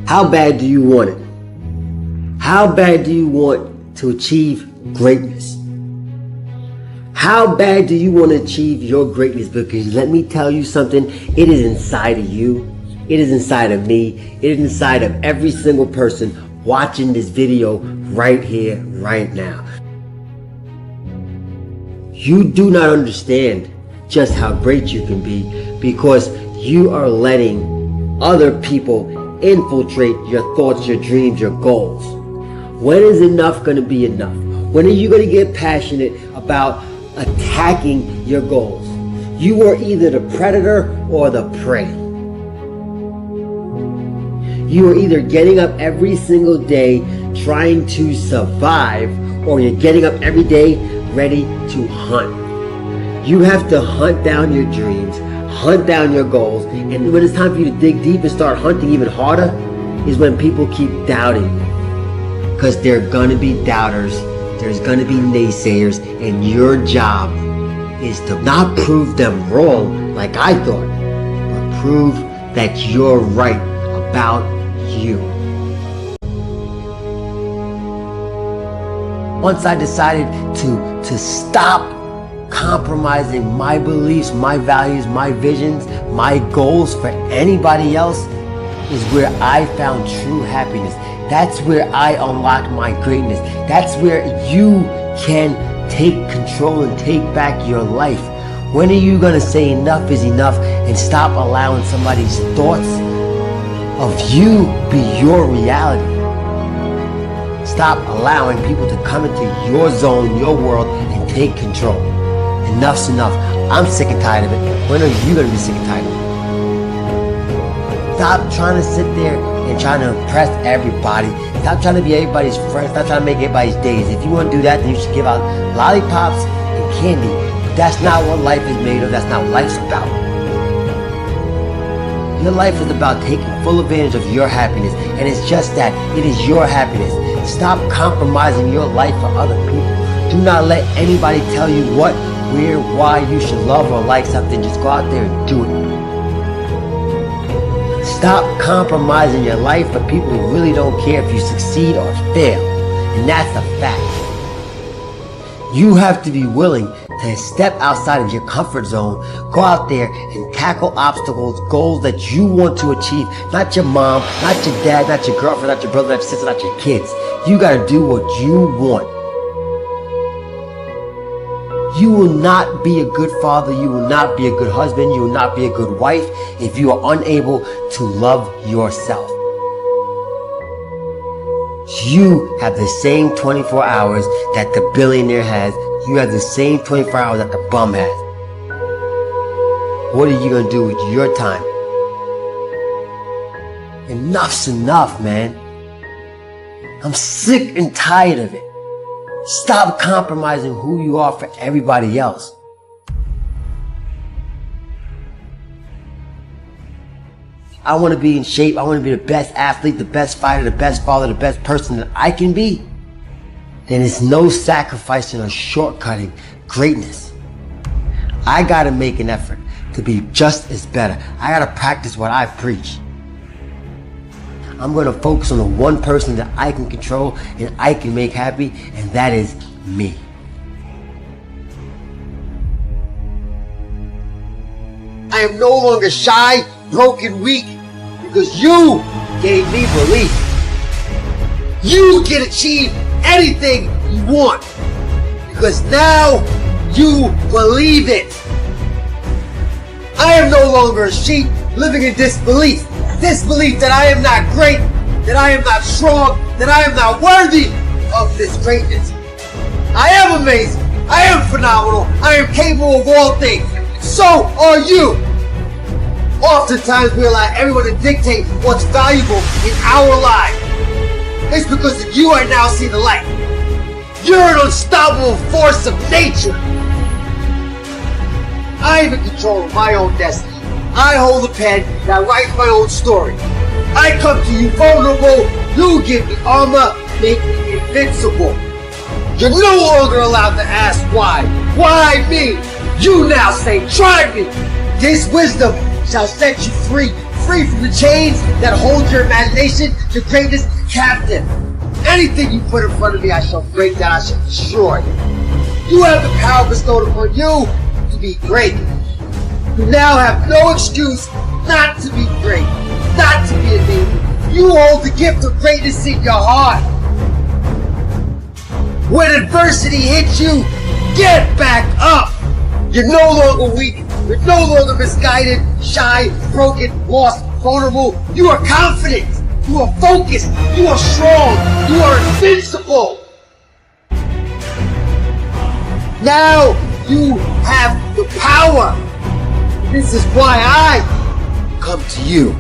How bad do you want it? How bad do you want to achieve greatness? How bad do you want to achieve your greatness? Because let me tell you something, it is inside of you. It is inside of me. It is inside of every single person watching this video right here, right now. You do not understand just how great you can be because you are letting other people infiltrate your thoughts, your dreams, your goals. When is enough going to be enough? When are you going to get passionate about attacking your goals? You are either the predator or the prey. You are either getting up every single day trying to survive, or you're getting up every day ready to hunt. You have to hunt down your dreams, hunt down your goals, and when it's time for you to dig deep and start hunting even harder is when people keep doubting you. Because there are going to be doubters, there's going to be naysayers, and your job is to not prove them wrong like I thought, but prove that you're right about you. Once I decided to stop compromising my beliefs, my values, my visions, my goals for anybody else, is where I found true happiness. That's where I unlocked my greatness. That's where you can take control and take back your life. When are you going to say enough is enough and stop allowing somebody's thoughts of you be your reality? Stop allowing people to come into your zone, your world, and take control. Enough's enough. I'm sick and tired of it. When are you going to be sick and tired of it? Stop trying to sit there and trying to impress everybody. Stop trying to be everybody's friend. Stop trying to make everybody's days. If you want to do that, then you should give out lollipops and candy. But that's not what life is made of. That's not what life's about. Your life is about taking full advantage of your happiness. And it's just that. It is your happiness. Stop compromising your life for other people. Do not let anybody tell you what, where, why you should love or like something. Just go out there and do it. Stop compromising your life for people who really don't care if you succeed or fail. And that's a fact. You have to be willing to step outside of your comfort zone, go out there and tackle obstacles, goals that you want to achieve. Not your mom, not your dad, not your girlfriend, not your brother, not your sister, not your kids. You gotta do what you want. You will not be a good father, you will not be a good husband, you will not be a good wife if you are unable to love yourself. You have the same 24 hours that the billionaire has. You have the same 24 hours that the bum has. What are you going to do with your time? Enough's enough, man. I'm sick and tired of it. Stop compromising who you are for everybody else. I want to be in shape. I want to be the best athlete, the best fighter, the best father, the best person that I can be. Then it's no sacrificing or shortcutting greatness. I got to make an effort to be just as better. I got to practice what I preach. I'm going to focus on the one person that I can control and I can make happy, and that is me. I am no longer shy, broken, weak, because you gave me belief. You can achieve anything you want, because now you believe it. I am no longer a sheep living in disbelief. Disbelief that I am not great, that I am not strong, that I am not worthy of this greatness. I am amazing. I am phenomenal. I am capable of all things. So are you. Oftentimes we allow everyone to dictate what's valuable in our lives. It's because you are now seeing the light. You're an unstoppable force of nature. I am in control of my own destiny. I hold the pen that writes my own story. I come to you vulnerable. You give me armor, make me invincible. You're no longer allowed to ask why. Why me? You now say, try me. This wisdom shall set you free free from the chains that hold your imagination to greatness captive. Anything you put in front of me, I shall break down, I shall destroy. You have the power bestowed upon you to be great. You now have no excuse not to be great, not to be amazing. You hold the gift of greatness in your heart. When adversity hits you, get back up. You're no longer weak. You're no longer misguided, shy, broken, lost, vulnerable. You are confident. You are focused. You are strong. You are invincible. Now you have the power. This is why I come to you.